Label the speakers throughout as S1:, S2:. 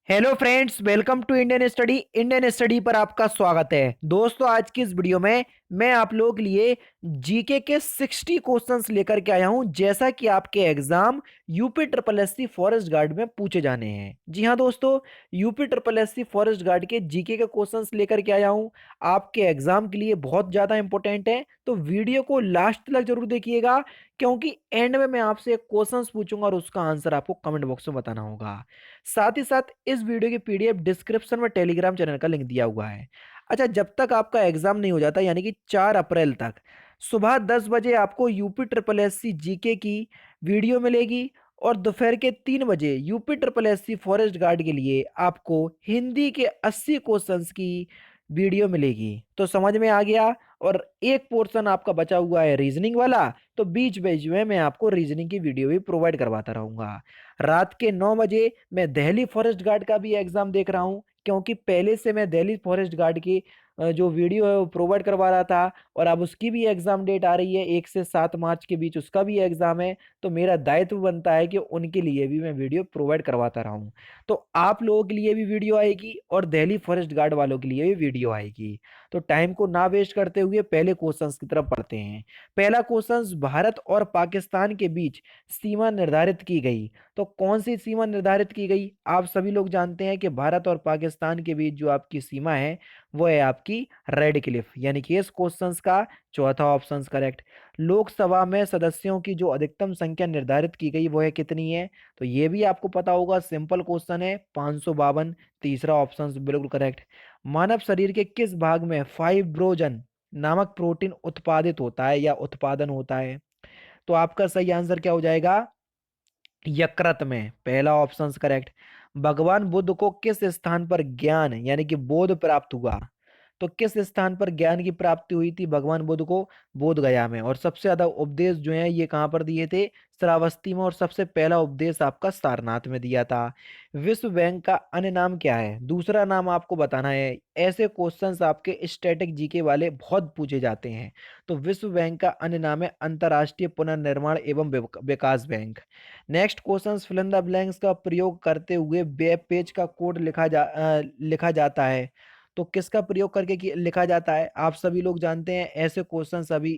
S1: Hello friends, welcome to Indian study पर आपका स्वागत है। दोस्तों, आज की इस वीडियो में मैं आप लोगों के लिए जीके के 60 क्वेश्चंस लेकर के आया हूं, जैसा कि आपके exam UP triple SC forest guard में पूछे जाने हैं। जी हां दोस्तों, UP triple SC forest guard के जीके के क्वेश्चंस लेकर के आया हूं। आपके एग्जाम के लिए बहुत ज्यादा इंपॉर्टेंट है, तो वीडियो को लास्ट तक जरूर देखिएगा, क्योंकि एंड में मैं आपसे एक क्वेश्चंस पूछूंगा और उसका आंसर आपको कमेंट बॉक्स में बताना होगा। साथ ही साथ इस वीडियो की पीडीएफ डिस्क्रिप्शन में टेलीग्राम चैनल का लिंक दिया हुआ है। अच्छा, जब तक आपका एग्जाम नहीं हो जाता, यानी कि 4 अप्रैल तक सुबह 10 बजे आपको यूपी ट्रिपल एससी जीके की वीडियो मिलेगी, और दोपहर के 3 बजे UP triple SC forest guard के लिए आपको हिंदी के 80 क्वेश्चंस की वीडियो मिलेगी। तो समझ में आ गया। और एक पोर्शन आपका बचा हुआ है रीजनिंग वाला, तो बीच बीच में मैं आपको रीजनिंग की वीडियो भी प्रोवाइड करवाता रहूंगा। रात के 9 बजे मैं दिल्ली फॉरेस्ट गार्ड का भी एग्जाम देख रहा हूं, क्योंकि पहले से मैं दिल्ली फॉरेस्ट गार्ड की जो वीडियो है वो प्रोवाइड करवा रहा था, और अब उसकी भी एग्जाम डेट आ रही है, 1 से 7 मार्च के बीच उसका भी एग्जाम है। तो मेरा दायित्व बनता है कि उनके लिए भी मैं वीडियो प्रोवाइड करवाता रहा हूँ। तो आप लोगों के लिए भी वीडियो आएगी और दिल्ली फॉरेस्ट गार्ड वालों के लिए भी वीडियो आएगी। तो टाइम को ना वेस्ट करते हुए पहले क्वेश्चंस की तरफ बढ़ते हैं। पहला क्वेश्चन, भारत और पाकिस्तान के बीच सीमा निर्धारित की गई। तो कौन सी सीमा निर्धारित की गई? आप सभी लोग जानते हैं कि भारत और पाकिस्तान के बीच जो आपकी सीमा है वो है आपकी रेड क्लिफ, यानी कि इस क्वेश्चन का चौथा ऑप्शन करेक्ट। लोकसभा में सदस्यों की जो अधिकतम संख्या निर्धारित की गई वो है कितनी है? तो ये भी आपको पता होगा, सिंपल क्वेश्चन है, 552। तीसरा ऑप्शन बिल्कुल करेक्ट। मानव शरीर के किस भाग में फाइब्रोजन नामक प्रोटीन उत्पादित होता है या उत्पादन होता है? तो आपका सही आंसर क्या हो जाएगा? यकृत में, पहला ऑप्शन करेक्ट। भगवान बुद्ध को किस स्थान पर ज्ञान यानी कि बोध प्राप्त हुआ? तो किस स्थान पर ज्ञान की प्राप्ति हुई थी भगवान बुद्ध को? बोध गया में। और सबसे ज्यादा उपदेश जो है ये कहाँ पर दिए थे? श्रावस्ती में। और सबसे पहला उपदेश आपका सारनाथ में दिया था। विश्व बैंक का अन्य नाम क्या है? दूसरा नाम आपको बताना है। ऐसे क्वेश्चंस आपके स्टैटिक जीके वाले बहुत पूछे जाते हैं। तो विश्व बैंक का अन्य नाम है अंतर्राष्ट्रीय पुनर्निर्माण एवं विकास बैंक। Next question, fill in the blanks का प्रयोग करते हुए वेब पेज का कोड लिखा जाता है। तो किसका प्रयोग करके लिखा जाता है? आप सभी लोग जानते हैं, ऐसे क्वेश्चन अभी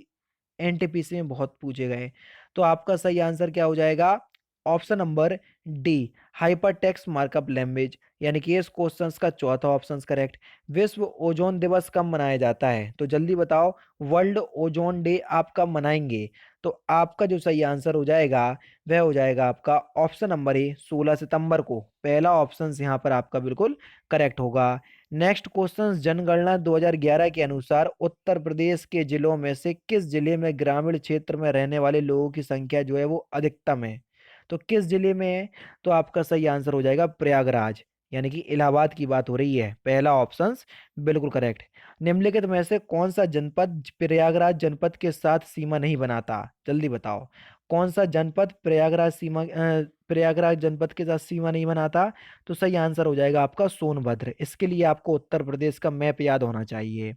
S1: एनटीपीसी में बहुत पूछे गए। तो आपका सही आंसर क्या हो जाएगा? Option number D, hyper text markup language, यानी कि इस क्वेश्चन का चौथा ऑप्शन करेक्ट। विश्व ओजोन दिवस कब मनाया जाता है? तो जल्दी बताओ, वर्ल्ड ओजोन डे आप कब मनाएंगे? तो आपका जो सही आंसर हो जाएगा वह हो जाएगा आपका ऑप्शन नंबर ए, 16 सितंबर को। पहला ऑप्शन यहाँ पर आपका बिल्कुल करेक्ट होगा। नेक्स्ट क्वेश्चन, जनगणना 2011 के अनुसार उत्तर प्रदेश के जिलों में से किस जिले में ग्रामीण क्षेत्र में रहने वाले लोगों की संख्या जो है वो अधिकतम है? तो किस जिले में है? तो आपका सही आंसर हो जाएगा प्रयागराज, यानी कि इलाहाबाद की बात हो रही है। पहला ऑप्शन बिल्कुल करेक्ट। निम्नलिखित में से कौन सा जनपद प्रयागराज जनपद के साथ सीमा नहीं बनाता? जल्दी बताओ, कौन सा जनपद प्रयागराज जनपद के साथ सीमा नहीं बनाता? तो सही आंसर हो जाएगा आपका सोनभद्र। इसके लिए आपको उत्तर प्रदेश का मैप याद होना चाहिए।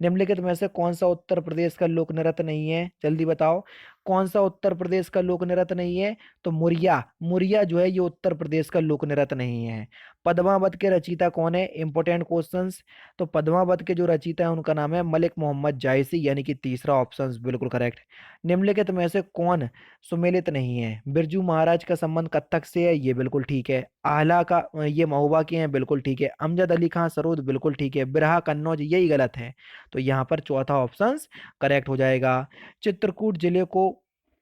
S1: निम्नलिखित में से कौन सा उत्तर प्रदेश का लोक नृत्य नहीं है? जल्दी बताओ, कौन सा उत्तर प्रदेश का लोक नृत्य नहीं है? तो मुरिया, मुरिया जो है ये उत्तर प्रदेश का लोक नृत्य नहीं है। पद्मावत के रचयिता कौन है? Important questions. तो पद्मावत के जो रचयिता है उनका नाम है मलिक मोहम्मद जायसी, यानी कि तीसरा ऑप्शन बिल्कुल करेक्ट। निम्नलिखित में से कौन सुमेलित नहीं है? बिरजू महाराज का संबंध कत्थक से है, ये बिल्कुल ठीक है। आला का ये महुआ के हैं, बिल्कुल ठीक है। अमजद अली खां सरोद, बिल्कुल ठीक है। बिरहा कन्नौज, यही गलत है। तो यहाँ पर चौथा ऑप्शन करेक्ट हो जाएगा। चित्रकूट जिले को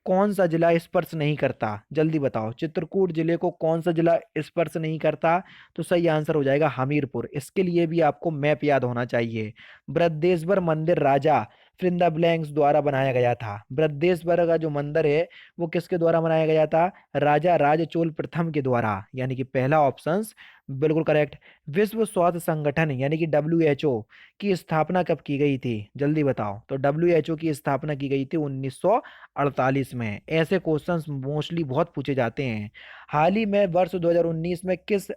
S1: कौन सा जिला स्पर्श नहीं करता? जल्दी बताओ, चित्रकूट जिले को कौन सा जिला स्पर्श नहीं करता? तो सही आंसर हो जाएगा हमीरपुर। इसके लिए भी आपको मैप याद होना चाहिए। बृहदेश्वर मंदिर राजा फिलिंदा ब्लैंक्स द्वारा बनाया गया था। बृहदेश्वर का जो मंदिर है वो किसके द्वारा बनाया गया था? राजा राजचोल प्रथम के द्वारा, यानी कि पहला ऑप्शन बिल्कुल करेक्ट। विश्व स्वास्थ्य संगठन यानी कि डब्ल्यू की स्थापना कब की गई थी? जल्दी बताओ। तो डब्ल्यूएचओ की स्थापना की गई थी 1948 में। ऐसे क्वेश्चंस मोस्टली बहुत पूछे जाते हैं। हाल ही में वर्ष 2019 में किस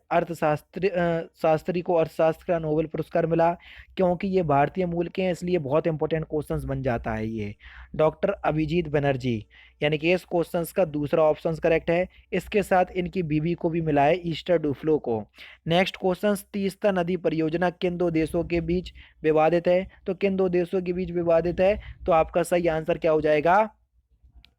S1: शास्त्री को अर्थशास्त्र का नोबेल पुरस्कार मिला? क्योंकि ये भारतीय मूल के हैं, इसलिए बहुत इंपॉर्टेंट क्वेश्चंस बन जाता है ये। डॉक्टर अभिजीत बनर्जी, यानी कि इस क्वेश्चंस का दूसरा ऑप्शन करेक्ट है। इसके साथ इनकी बीवी को भी मिला है, ईस्टर डुफ्लो को। नेक्स्ट क्वेश्चन, तीस्ता नदी परियोजना किन दो देशों के बीच विवादित है? तो किन दो देशों के बीच विवादित है? तो आपका सही आंसर क्या हो जाएगा?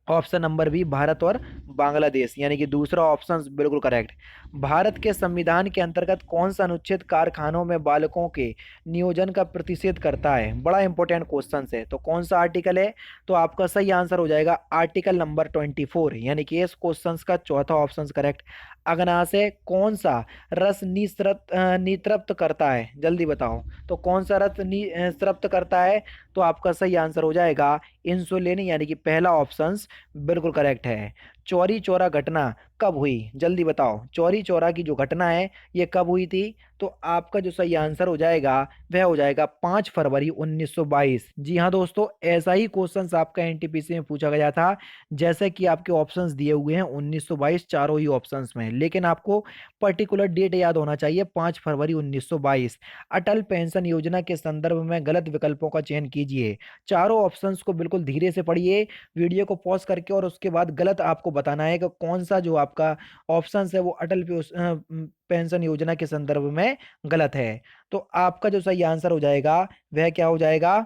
S1: ऑप्शन नंबर बी, भारत और बांग्लादेश, यानी कि दूसरा ऑप्शन बिल्कुल करेक्ट। भारत के संविधान के अंतर्गत कौन सा अनुच्छेद कारखानों में बालकों के नियोजन का प्रतिषेध करता है? बड़ा इंपॉर्टेंट क्वेश्चन है, तो कौन सा आर्टिकल है? तो आपका सही आंसर हो जाएगा आर्टिकल नंबर 24, यानी कि इस क्वेश्चन का चौथा ऑप्शन करेक्ट। अग्नाशय कौन सा रस नितृप्त करता है? जल्दी बताओ, तो कौन सा रस नितृप्त करता है? तो आपका सही आंसर हो जाएगा इंसुलिन, यानी कि पहला ऑप्शन बिल्कुल करेक्ट है। चौरी चौरा घटना कब हुई? जल्दी बताओ, चौरी चौरा की जो घटना है ये कब हुई थी? तो आपका जो सही आंसर हो जाएगा वह हो जाएगा 5 फरवरी 1922। जी हाँ दोस्तों, ऐसा ही क्वेश्चन आपका एनटीपीसी में पूछा गया था, जैसे कि आपके ऑप्शंस दिए हुए हैं 1922 चारों ही ऑप्शंस में, लेकिन आपको पर्टिकुलर डेट याद होना चाहिए, 5 फरवरी 1922। अटल पेंशन योजना के संदर्भ में गलत विकल्पों का चयन कीजिए। चारों ऑप्शंस को बिल्कुल धीरे से पढ़िए, वीडियो को पॉज करके, और उसके बाद गलत आपको बताना है कि कौन सा जो आपका ऑप्शन है वो पेंशन योजना के संदर्भ में गलत है। तो आपका जो सही आंसर हो जाएगा वह क्या हो जाएगा?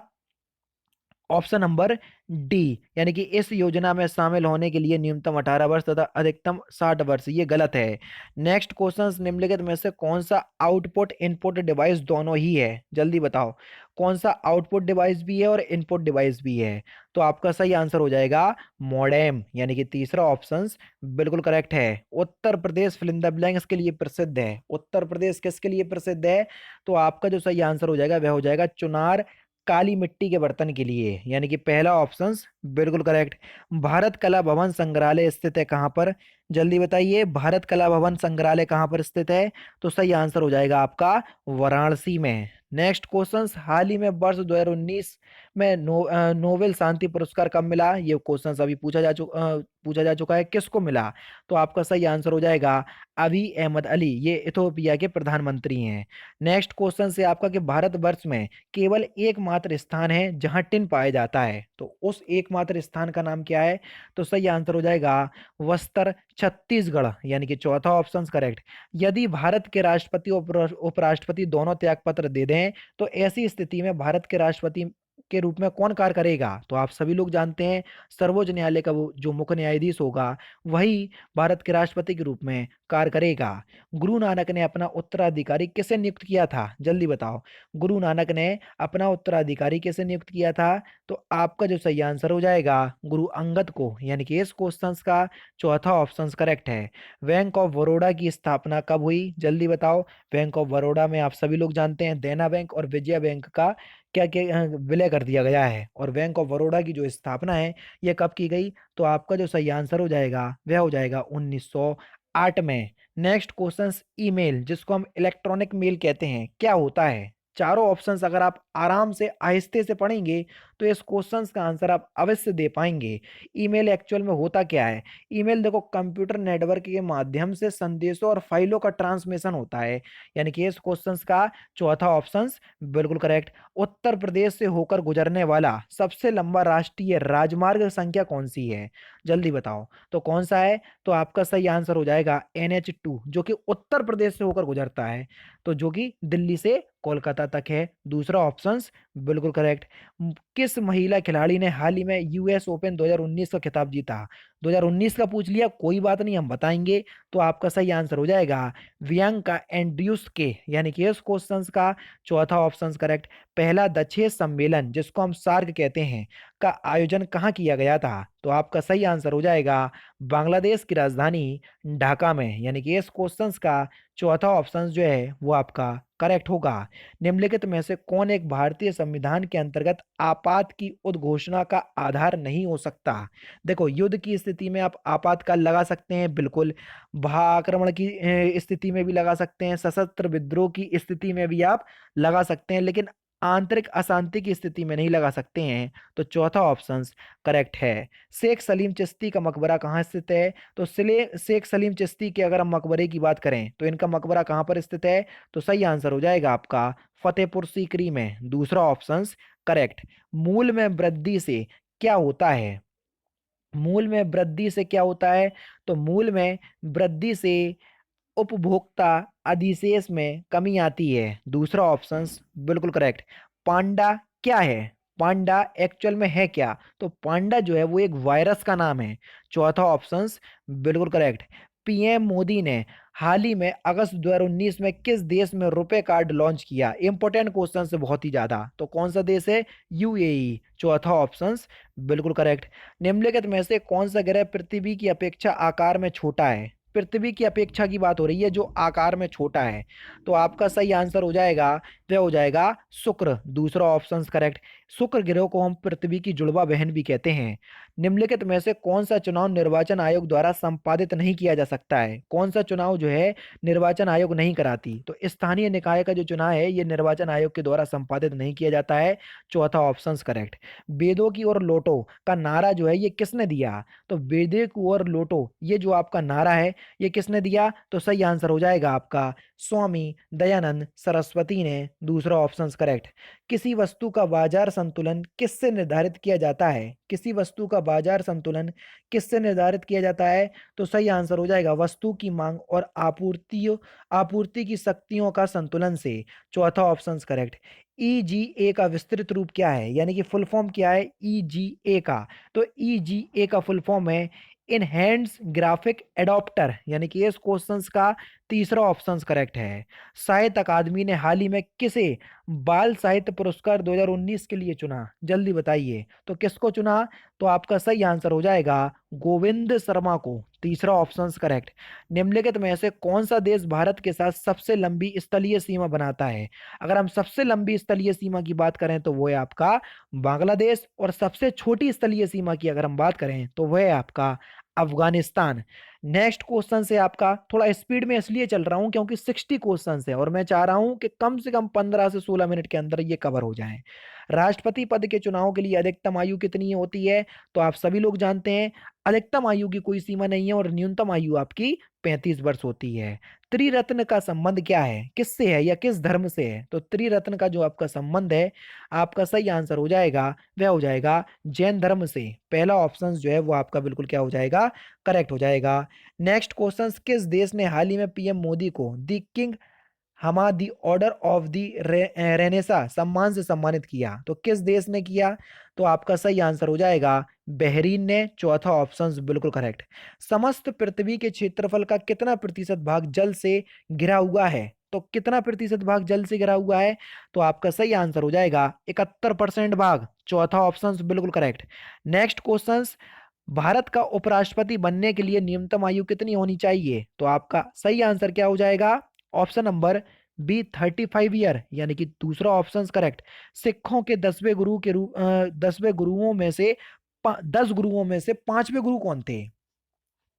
S1: ऑप्शन नंबर डी, यानी कि इस योजना में शामिल होने के लिए न्यूनतम 18 वर्ष तथा अधिकतम 60 वर्ष, ये गलत है। नेक्स्ट क्वेश्चन, निम्नलिखित में से कौन सा आउटपुट इनपुट डिवाइस दोनों ही है? जल्दी बताओ, कौन सा आउटपुट डिवाइस भी है और इनपुट डिवाइस भी है? तो आपका सही आंसर हो जाएगा मॉडेम, यानी कि तीसरा ऑप्शन बिल्कुल करेक्ट है। Uttar Pradesh fill in the blanks के लिए प्रसिद्ध है। उत्तर प्रदेश किसके लिए प्रसिद्ध है? तो आपका जो सही आंसर हो जाएगा वह हो जाएगा चुनार काली मिट्टी के बर्तन के लिए, यानी कि पहला ऑप्शन बिल्कुल करेक्ट। भारत कला भवन संग्रहालय स्थित है कहाँ पर? जल्दी बताइए, भारत कला भवन संग्रहालय कहाँ पर स्थित है? तो सही आंसर हो जाएगा आपका वाराणसी में। नेक्स्ट क्वेश्चन, हाल ही में वर्ष 2019 में नोबेल शांति पुरस्कार कब मिला? ये क्वेश्चन अभी पूछा जा चुका है, किसको मिला? तो आपका सही आंसर हो जाएगा अबी अहमद अली, ये इथोपिया के प्रधानमंत्री हैं। नेक्स्ट क्वेश्चन से आपका कि भारतवर्ष में केवल एकमात्र स्थान है जहां टिन पाया जाता है, तो उस एकमात्र स्थान का नाम क्या है? तो सही आंसर हो जाएगा बस्तर, छत्तीसगढ़, यानी कि चौथा ऑप्शन करेक्ट। यदि भारत के राष्ट्रपति और उपराष्ट्रपति दोनों त्यागपत्र दे दें, तो ऐसी स्थिति में भारत के राष्ट्रपति के रूप में कौन कार्य करेगा? तो आप सभी लोग जानते हैं, सर्वोच्च न्यायालय का वो जो मुख्य न्यायाधीश होगा वही भारत के राष्ट्रपति के रूप में कार्य करेगा। गुरु नानक ने अपना उत्तराधिकारी किसे नियुक्त किया था? जल्दी बताओ, गुरु नानक ने अपना उत्तराधिकारी किसे नियुक्त किया था? तो आपका जो सही आंसर हो जाएगा गुरु अंगद को, यानी कि इस क्वेश्चन का चौथा ऑप्शन करेक्ट है। बैंक ऑफ बड़ौदा की स्थापना कब हुई? जल्दी बताओ। बैंक ऑफ बड़ौदा में आप सभी लोग जानते हैं देना बैंक और विजया बैंक का क्या क्या विलय कर दिया गया है, और बैंक ऑफ बड़ौदा की जो स्थापना है ये कब की गई? तो आपका जो सही आंसर हो जाएगा वह हो जाएगा 1908 में। नेक्स्ट क्वेश्चन, ईमेल जिसको हम इलेक्ट्रॉनिक मेल कहते हैं क्या होता है? चारों ऑप्शंस अगर आप आराम से आहिस्ते से पढ़ेंगे तो इस क्वेश्चंस का आंसर आप अवश्य दे पाएंगे। ईमेल एक्चुअल में होता क्या है? ईमेल देखो, कंप्यूटर नेटवर्क के माध्यम से संदेशों और फाइलों का ट्रांसमिशन होता है, यानी कि इस क्वेश्चंस का चौथा ऑप्शन बिल्कुल करेक्ट। उत्तर प्रदेश से होकर गुजरने वाला सबसे लंबा राष्ट्रीय राजमार्ग संख्या कौन सी है? जल्दी बताओ, तो कौन सा है? तो आपका सही आंसर हो जाएगा NH2, जो कि उत्तर प्रदेश से होकर गुजरता है, तो जो कि दिल्ली से कोलकाता तक है। दूसरा ऑप्शन बिल्कुल करेक्ट। किस महिला खिलाड़ी ने हाल ही में यूएस ओपन 2019 का खिताब जीता? 2019 का पूछ लिया, कोई बात नहीं, हम बताएंगे। तो आपका सही आंसर हो जाएगा बियांका एंड्रियुस्के, यानी कि इस क्वेश्चन का चौथा ऑप्शन करेक्ट। पहला दक्षिण सम्मेलन जिसको हम सार्क कहते हैं का आयोजन कहाँ किया गया था? तो आपका सही आंसर हो जाएगा बांग्लादेश की राजधानी ढाका में, यानी कि इस क्वेश्चन का चौथा ऑप्शन जो है वो आपका करेक्ट होगा। निम्नलिखित में से कौन एक भारतीय संविधान के अंतर्गत आपात की उद्घोषणा का आधार नहीं हो सकता? देखो, युद्ध की स्थिति में आप आपातकाल लगा सकते हैं, बिल्कुल। आक्रमण की स्थिति में भी लगा सकते हैं, सशस्त्र विद्रोह की स्थिति में भी आप लगा सकते हैं, लेकिन आंतरिक अशांति की स्थिति में नहीं लगा सकते हैं। तो चौथा ऑप्शन करेक्ट है। शेख सलीम चिश्ती का मकबरा कहाँ स्थित है? तो शेख सलीम चिश्ती के अगर हम मकबरे की बात करें तो इनका मकबरा कहाँ पर स्थित है? तो सही आंसर हो जाएगा आपका फतेहपुर सीकरी में, दूसरा ऑप्शन करेक्ट। मूल में वृद्धि से क्या होता है? मूल में वृद्धि से क्या होता है? तो मूल में वृद्धि से उपभोक्ता अधिशेष में कमी आती है? दूसरा ऑप्शन बिल्कुल करेक्ट। पांडा क्या है? पांडा एक्चुअल में है क्या? तो पांडा जो है वो एक वायरस का नाम है। चौथा ऑप्शन बिल्कुल करेक्ट। पीएम मोदी ने हाल ही में अगस्त 2019 में किस देश में रुपए कार्ड लॉन्च किया? इंपॉर्टेंट क्वेश्चन से बहुत ही ज्यादा। तो कौन सा देश है? यूएई। चौथा ऑप्शन बिल्कुल करेक्ट। निम्नलिखित में से कौन सा ग्रह पृथ्वी की अपेक्षा आकार में छोटा है? पृथ्वी की अपेक्षा की बात हो रही है, जो आकार में छोटा है। तो आपका सही आंसर हो जाएगा, वह हो जाएगा शुक्र। दूसरा ऑप्शन करेक्ट। शुक्र ग्रह को हम पृथ्वी की जुड़वा बहन भी कहते हैं। निम्नलिखित में से कौन सा चुनाव निर्वाचन आयोग द्वारा संपादित नहीं किया जा सकता है? कौन सा चुनाव जो है निर्वाचन आयोग नहीं कराती? तो स्थानीय निकाय का जो चुनाव है ये निर्वाचन आयोग के द्वारा संपादित नहीं किया जाता है। चौथा ऑप्शन करेक्ट। वेदों की ओर लौटो का नारा जो है ये किसने दिया? तो वेदों की ओर लौटो ये जो आपका नारा है ये किसने दिया? तो सही आंसर हो जाएगा आपका स्वामी दयानंद सरस्वती ने। दूसरा ऑप्शन करेक्ट। किसी वस्तु का बाजार संतुलन किससे निर्धारित किया जाता है? किसी वस्तु का बाजार संतुलन किससे निर्धारित किया जाता है? तो सही आंसर हो जाएगा वस्तु की मांग और आपूर्ति आपूर्ति की शक्तियों का संतुलन से। चौथा ऑप्शन करेक्ट। ईजीए का विस्तृत रूप क्या है, यानी कि फुल फॉर्म क्या है ईजीए का? तो ईजीए का फुल फॉर्म है इनहैंस ग्राफिक एडॉप्टर, यानी कि इस क्वेश्चन का तीसरा ऑप्शन करेक्ट है। साहित्य अकादमी ने हाल ही में किसे बाल साहित्य पुरस्कार 2019 के लिए चुना? जल्दी बताइए, तो किसको चुना? तो आपका सही आंसर हो जाएगा गोविंद शर्मा को। तीसरा ऑप्शन करेक्ट। निम्नलिखित में से कौन सा देश भारत के साथ सबसे लंबी स्थलीय सीमा बनाता है? अगर हम सबसे लंबी स्थलीय सीमा की बात करें तो वो है आपका बांग्लादेश, और सबसे छोटी स्थलीय सीमा की अगर हम बात करें तो वह है आपका अफगानिस्तान। नेक्स्ट क्वेश्चन से आपका थोड़ा स्पीड में इसलिए चल रहा हूं क्योंकि 60 क्वेश्चन है और मैं चाह रहा हूं कि कम से कम 15 से 16 मिनट के अंदर ये कवर हो जाए। राष्ट्रपति पद के चुनाव के लिए अधिकतम आयु कितनी होती है? तो आप सभी लोग जानते हैं अधिकतम आयु की कोई सीमा नहीं है और न्यूनतम आयु आपकी 35 वर्ष होती है। त्रिरत्न का संबंध क्या है, किससे है या किस धर्म से है? तो त्रिरत्न का जो आपका संबंध है, आपका सही आंसर हो जाएगा वह हो जाएगा जैन धर्म से। पहला ऑप्शन जो है वो आपका बिल्कुल क्या हो जाएगा, करेक्ट हो जाएगा। नेक्स्ट क्वेश्चन, किस देश ने हाल ही में पीएम मोदी को द किंग हमा दी ऑर्डर ऑफ दी रेनेसा सम्मान से सम्मानित किया? तो किस देश ने किया? तो आपका सही आंसर हो जाएगा बहरीन ने। चौथा ऑप्शन बिल्कुल करेक्ट। समस्त पृथ्वी के क्षेत्रफल का कितना प्रतिशत भाग जल से घिरा हुआ है? तो कितना प्रतिशत भाग जल से घिरा हुआ है? तो आपका सही आंसर हो जाएगा 71% भाग। चौथा ऑप्शन बिल्कुल करेक्ट। नेक्स्ट क्वेश्चन, भारत का उपराष्ट्रपति बनने के लिए न्यूनतम आयु कितनी होनी चाहिए? तो आपका सही आंसर क्या हो जाएगा? ऑप्शन नंबर बी 35 ईयर, यानी कि दूसरा ऑप्शन करेक्ट। सिखों के 10वें गुरुओं में से 5वें गुरु कौन थे?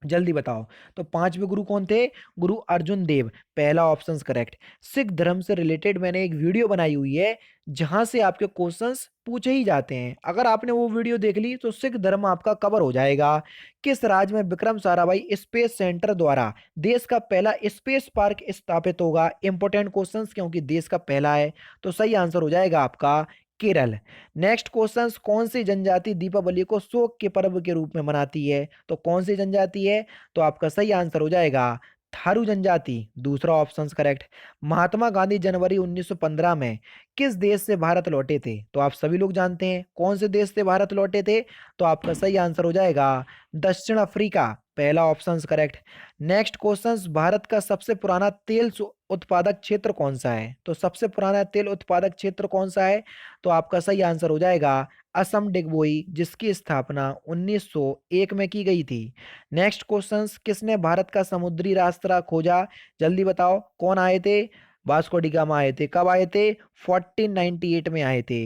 S1: जल्दी बताओ, तो 5वें गुरु कौन थे? गुरु अर्जुन देव। पहला ऑप्शन करेक्ट। सिख धर्म से रिलेटेड मैंने एक वीडियो बनाई हुई है जहां से आपके क्वेश्चंस पूछे ही जाते हैं। अगर आपने वो वीडियो देख ली तो सिख धर्म आपका कवर हो जाएगा। किस राज्य में विक्रम साराभाई स्पेस सेंटर द्वारा देश का पहला स्पेस पार्क स्थापित होगा? इंपॉर्टेंट क्वेश्चंस क्योंकि देश का पहला है। तो सही आंसर हो जाएगा आपका केरल। नेक्स्ट क्वेश्चन, कौन सी जनजाति दीपावली को शोक के पर्व के रूप में मनाती है? तो कौन सी जनजाति है? तो आपका सही आंसर हो जाएगा थारू जनजाति। दूसरा ऑप्शन करेक्ट। महात्मा गांधी जनवरी 1915 में किस देश से भारत लौटे थे? तो आप सभी लोग जानते हैं कौन से देश से भारत लौटे थे। तो आपका सही आंसर हो जाएगा दक्षिण अफ्रीका। पहला option correct. Next question, Bharat का सबसे पुराना तेल उत्पादक क्षेत्र कौन सा है? तो सबसे पुराना तेल उत्पादक क्षेत्र कौन सा है? तो आपका सही आंसर हो जाएगा असम डिगबोई, जिसकी स्थापना 1901 में की गई थी। नेक्स्ट क्वेश्चन, किसने भारत का समुद्री रास्ता खोजा? जल्दी बताओ, कौन आए थे? वास्को डी गामा आए थे। कब आए थे? 1498 में आए थे।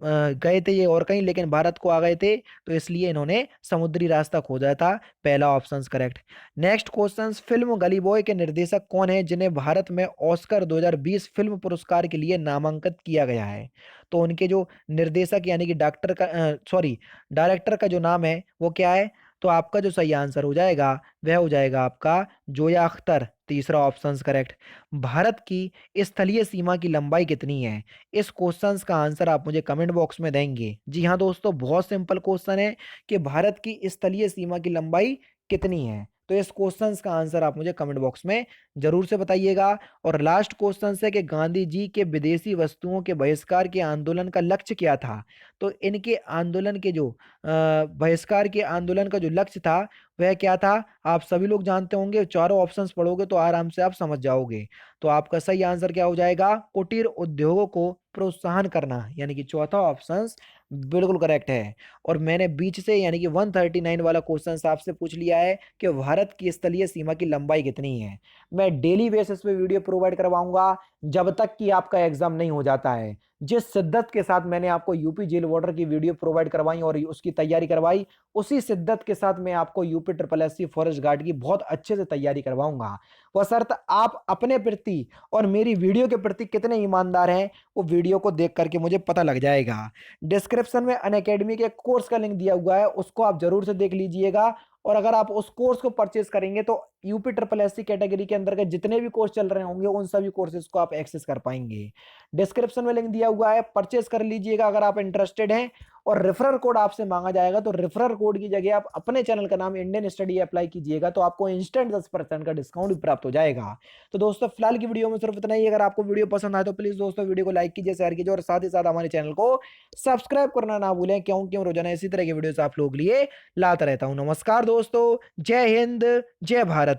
S1: गए थे ये और कहीं, लेकिन भारत को आ गए थे, तो इसलिए इन्होंने समुद्री रास्ता खोजा था। पहला option correct. Next question, film गली बॉय के निर्देशक कौन है जिन्हें भारत में ऑस्कर 2020 फिल्म पुरस्कार के लिए नामांकित किया गया है? तो उनके जो निर्देशक यानी कि डॉक्टर का सॉरी डायरेक्टर का जो नाम है वो क्या है? तो आपका जो सही आंसर हो जाएगा वह हो जाएगा आपका जोया अख्तर। तीसरा ऑप्शन करेक्ट। भारत की स्थलीय सीमा की लंबाई कितनी है? इस क्वेश्चन का आंसर आप मुझे कमेंट बॉक्स में देंगे। जी हाँ दोस्तों, बहुत सिंपल क्वेश्चन है कि भारत की स्थलीय सीमा की लंबाई कितनी है। तो इस क्वेश्चन का आंसर आप मुझे कमेंट बॉक्स में जरूर से बताइएगा। और लास्ट क्वेश्चन है कि गांधी जी के विदेशी वस्तुओं के बहिष्कार के आंदोलन का लक्ष्य क्या था। तो इनके आंदोलन के जो बहिष्कार के आंदोलन का जो लक्ष्य था वह क्या था, आप सभी लोग जानते होंगे। चारों ऑप्शंस पढ़ोगे तो आराम से आप समझ जाओगे। तो आपका सही आंसर क्या हो जाएगा, कुटीर उद्योगों को प्रोत्साहन करना, यानी कि चौथा ऑप्शन बिल्कुल करेक्ट है। और मैंने बीच से यानी कि 139 वाला क्वेश्चन आपसे पूछ लिया है कि भारत की स्थलीय सीमा की लंबाई कितनी है। मैं डेली बेसिस पे वीडियो प्रोवाइड करवाऊंगा जब तक कि आपका एग्जाम नहीं हो जाता है। जिस शिद्दत के साथ मैंने आपको यूपी जेल वार्डर की वीडियो प्रोवाइड करवाई और उसकी तैयारी करवाई, उसी शिद्दत के साथ मैं आपको UP triple SC forest guard की बहुत अच्छे से तैयारी करवाऊंगा। बशर्ते आप अपने प्रति और मेरी वीडियो के प्रति कितने ईमानदार हैं, वो वीडियो को देख करके मुझे पता लग जाएगा। डिस्क्रिप्शन में अनअकैडमी के कोर्स का लिंक दिया हुआ है, उसको आप जरूर से देख लीजिएगा। और अगर आप उस कोर्स को परचेज करेंगे तो यूपी ट्रिपल एससी कैटेगरी के अंदर के जितने भी कोर्स चल रहे होंगे उन सभी कोर्सेज को आप एक्सेस कर पाएंगे। डिस्क्रिप्शन में लिंक दिया हुआ है, परचेज कर लीजिएगा अगर आप इंटरेस्टेड हैं। और रेफरल कोड आपसे मांगा जाएगा, तो रेफरल कोड की जगह आप अपने चैनल का नाम इंडियन स्टडी अप्लाई कीजिएगा, तो आपको इंस्टेंट 10% का डिस्काउंट भी प्राप्त हो जाएगा। तो दोस्तों फिलहाल की वीडियो में सिर्फ इतना ही। अगर आपको वीडियो पसंद आए तो प्लीज दोस्तों वीडियो को लाइक कीजिए, शेयर कीजिए और साथ ही साथ हमारे चैनल को सब्सक्राइब करना ना भूलें, क्योंकि हम रोजाना इसी तरह की वीडियोस आप लोग लिए लाता रहता हूं। नमस्कार दोस्तों, जय हिंद, जय भारत।